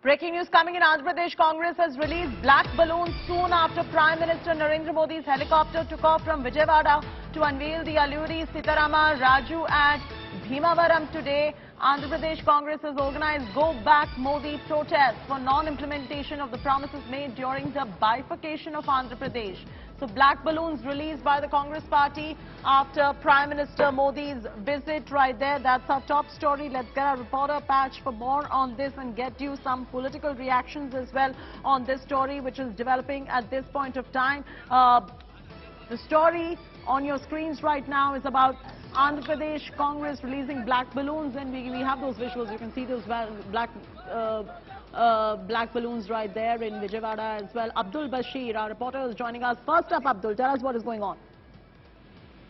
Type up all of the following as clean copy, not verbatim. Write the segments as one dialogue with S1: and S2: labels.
S1: Breaking news coming in. Andhra Pradesh Congress has released black balloons soon after Prime Minister Narendra Modi's helicopter took off from Vijaywada to unveil the Alluri Sitarama Raju at Bhimavaram today. Andhra Pradesh Congress has organized Go Back Modi protests for non-implementation of the promises made during the bifurcation of Andhra Pradesh. So black balloons released by the Congress party after Prime Minister Modi's visit right there. That's our top story. Let's get our reporter Patch for more on this and get you some political reactions as well on this story which is developing at this point of time. The story on your screens right now is about Andhra Pradesh Congress releasing black balloons, and we have those visuals. You can see those black balloons right there in Vijaywada as well. Abdul Bashir, our reporter, is joining us. First up, Abdul, tell us what is going on.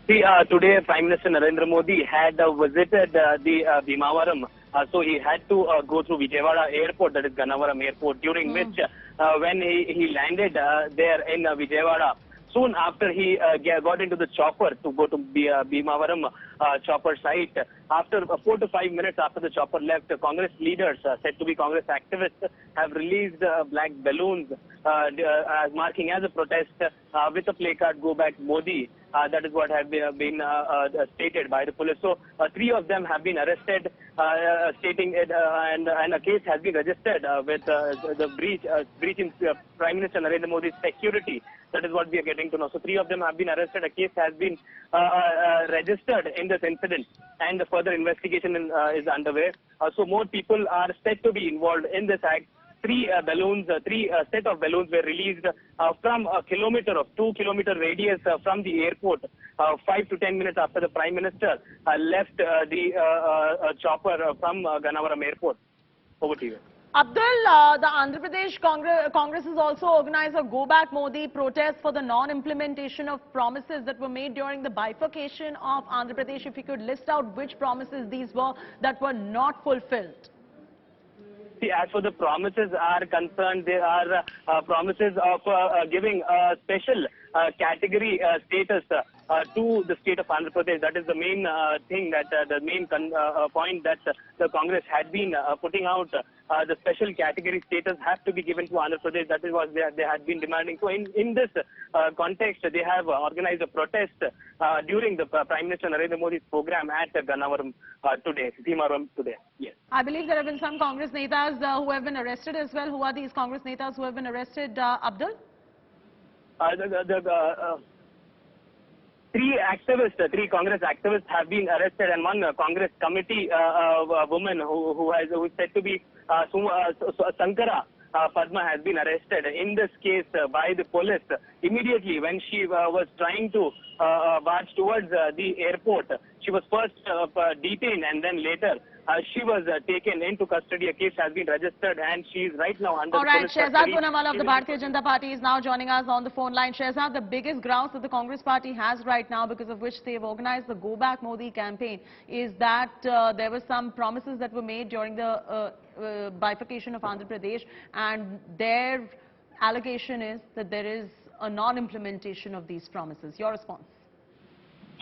S2: See, today Prime Minister Narendra Modi had visited the Bhimavaram. So he had to go through Vijayawada airport, that is Gannavaram airport, during which when he landed there in Vijayawada, soon after he got into the chopper to go to Bhimavaram chopper site. After 4 to 5 minutes after the chopper left, Congress leaders, said to be Congress activists, have released black balloons marking as a protest with a placard, Go Back Modi. That is what has been stated by the police. So 3 of them have been arrested, stating it, and a case has been registered with the breach in Prime Minister Narendra Modi's security. That is what we are getting to know. So 3 of them have been arrested. A case has been registered in this incident, and further investigation is underway. So more people are said to be involved in this act. 3 set of balloons were released from a kilometer of 2-kilometer radius from the airport 5 to 10 minutes after the Prime Minister left the chopper from Gannavaram airport. Over to you.
S1: Abdul, the Andhra Pradesh Congress has also organized a Go Back Modi protest for the non-implementation of promises that were made during the bifurcation of Andhra Pradesh. If you could list out which promises these were that were not fulfilled.
S2: See, as for the promises are concerned, there are promises of giving a special category status to the state of Andhra Pradesh. That is the main thing, that the main point that the Congress had been putting out. The special category status have to be given to Andhra Pradesh. That is what they had been demanding. So in this context, they have organized a protest during the Prime Minister Narendra Modi's program at Gannavaram today, Bhimavaram today. Yes.
S1: I believe there have been some Congress netas who have been arrested as well. Who are these Congress netas who have been arrested, Abdul?
S2: 3 Congress activists have been arrested, and 1 Congress committee woman who is said to be Sankara Padma has been arrested in this case by the police. Immediately when she was trying to march towards the airport, she was first detained, and then later she was taken into custody. A case has been registered, and she is right now under police custody.
S1: Shehzad Poonawala of the Bharatiya Janata Party is now joining us on the phone line. Shehzad, the biggest grounds that the Congress party has right now, because of which they have organized the Go Back Modi campaign, is that there were some promises that were made during the bifurcation of Andhra Pradesh, and their allegation is that there is a non-implementation of these promises. Your response?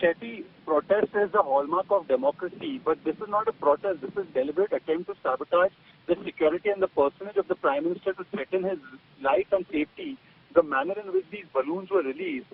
S3: Chetty, protest is the hallmark of democracy, but this is not a protest. This is deliberate attempt to sabotage the security and the personage of the Prime Minister, to threaten his life and safety. The manner in which these balloons were released,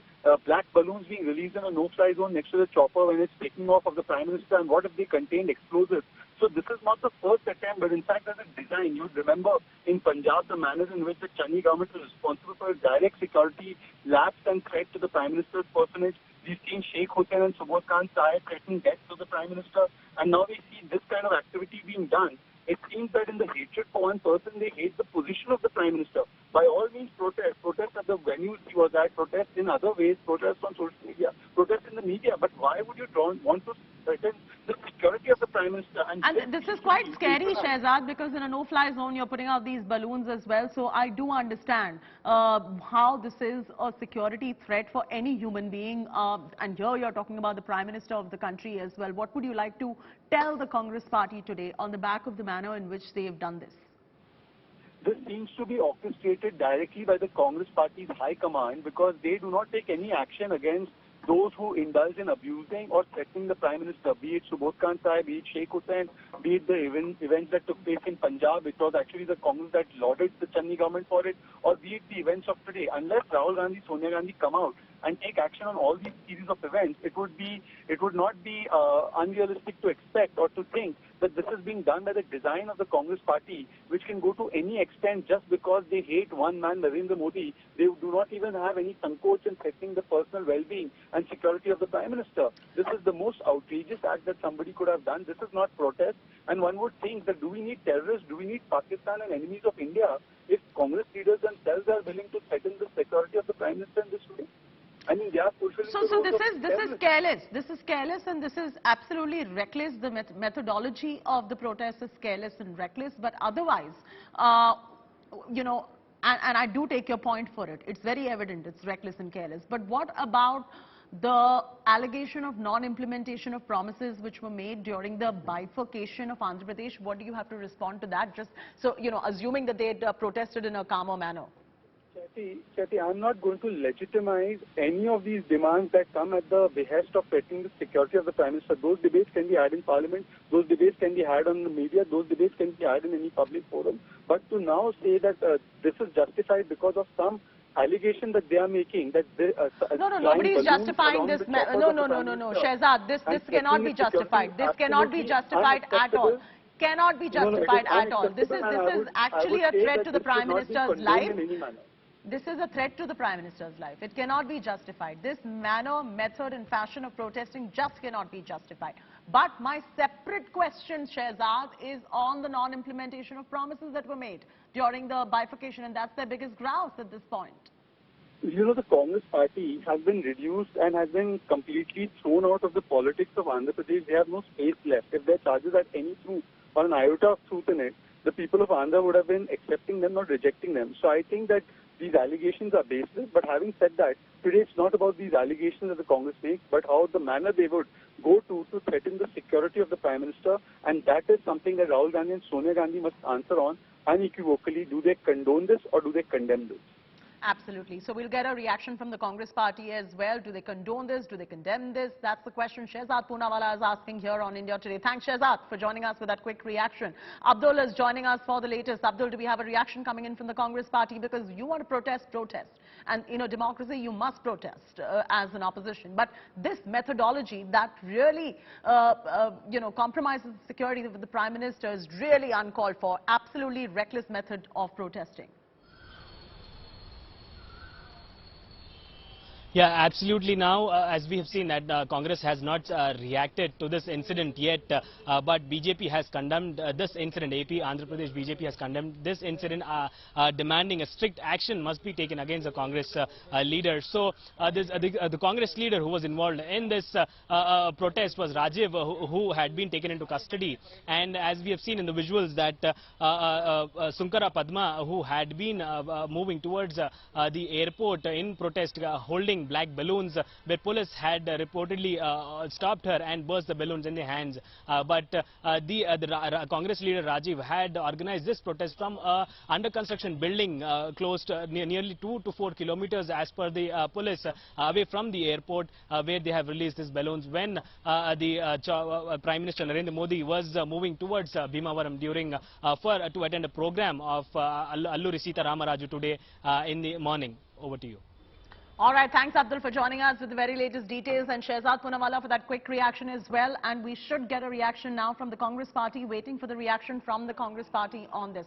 S3: black balloons being released in a no-fly zone next to the chopper when it's taking off of the Prime Minister, and what if they contained explosives? So this is not the first attempt, but in fact as a design. You would remember in Punjab the manner in which the Chani government was responsible for direct security lapse and threat to the Prime Minister's personage. We've seen Sheikh Hussain and Subodh Khan Sahib threatening death to the Prime Minister, and now we see this kind of activity being done. It seems that in the hatred for one person, they hate the position of the Prime Minister. By all means, protest at the venues he was at, protest in other ways, protest on social media, protest in the media. But why would you want to threaten the security of the Prime Minister?
S1: And this is quite scary, Shehzad, because in a no-fly zone, you're putting out these balloons as well. So I do understand how this is a security threat for any human being. And here you're talking about the Prime Minister of the country as well. What would you like to tell the Congress party today on the back of the manner in which they have done this?
S3: This seems to be orchestrated directly by the Congress party's high command, because they do not take any action against those who indulge in abusing or threatening the Prime Minister, be it Subodh Khan Sahib, be it Sheikh Hussain, be it the events that took place in Punjab, it was actually the Congress that lauded the Channi government for it, or be it the events of today. Unless Rahul Gandhi, Sonia Gandhi come out and take action on all these series of events, it would not be unrealistic to expect or to think that this is being done by the design of the Congress party, which can go to any extent just because they hate one man, Narendra Modi. They do not even have any sankoch in threatening the personal well-being and security of the Prime Minister. This is the most outrageous act that somebody could have done. This is not protest. And one would think that do we need terrorists, do we need Pakistan and enemies of India if Congress leaders themselves are willing to threaten the security of the Prime Minister in this way? I mean, they are fulfilling the
S1: So
S3: roles
S1: this
S3: of
S1: is careless. This is careless, and this is absolutely reckless. The methodology of the protest is careless and reckless. But otherwise, you know, and I do take your point for it. It's very evident. It's reckless and careless. But what about the allegation of non-implementation of promises which were made during the bifurcation of Andhra Pradesh? What do you have to respond to that? Just so you know, assuming that they had protested in a calmer manner.
S3: Chetty, I'm not going to legitimize any of these demands that come at the behest of threatening the security of the Prime Minister. Those debates can be had in Parliament, those debates can be had on the media, those debates can be had in any public forum. But to now say that this is justified because of some allegation that they are making, that they
S1: no, nobody is justifying this. No, Shehzad, this cannot be justified. This cannot be justified at all. Cannot be justified at all. This is actually a threat to the Prime Minister's life. This is a threat to the Prime Minister's life. It cannot be justified. This manner, method and fashion of protesting just cannot be justified. But my separate question, Shehzad, is on the non-implementation of promises that were made during the bifurcation, and that's their biggest grouse at this point.
S3: You know, the Congress party has been reduced and has been completely thrown out of the politics of Andhra Pradesh. They have no space left. If their charges had any truth or an iota of truth in it, the people of Andhra would have been accepting them, not rejecting them. So I think that these allegations are baseless. But having said that, today it's not about these allegations that the Congress makes, but how the manner they would go to threaten the security of the Prime Minister. And that is something that Rahul Gandhi and Sonia Gandhi must answer on unequivocally. Do they condone this or do they condemn this?
S1: Absolutely. So we'll get a reaction from the Congress party as well. Do they condone this? Do they condemn this? That's the question Shehzad Poonawalla is asking here on India Today. Thanks, Shehzad, for joining us with that quick reaction. Abdul is joining us for the latest. Abdul, do we have a reaction coming in from the Congress party? Because you want to protest. And in a democracy, you must protest as an opposition. But this methodology that really, compromises the security of the Prime Minister is really uncalled for. Absolutely reckless method of protesting.
S4: Yeah, absolutely. Now, as we have seen that Congress has not reacted to this incident yet, but BJP has condemned this incident. AP, Andhra Pradesh BJP has condemned this incident, demanding a strict action must be taken against the Congress leader. So, the Congress leader who was involved in this protest was Rajiv, who had been taken into custody. And as we have seen in the visuals that Sunkara Padma, who had been moving towards the airport in protest, holding black balloons, where police had reportedly stopped her and burst the balloons in their hands. But the Congress leader Rajiv had organized this protest from under construction building close to nearly 2 to 4 kilometers as per the police away from the airport, where they have released these balloons when the Prime Minister Narendra Modi was moving towards Bhimavaram during to attend a program of Alluri Sita Ramaraju today in the morning. Over to you.
S1: All right, thanks Abdul for joining us with the very latest details, and Shehzad Poonawalla for that quick reaction as well. And we should get a reaction now from the Congress party, waiting for the reaction from the Congress party on this.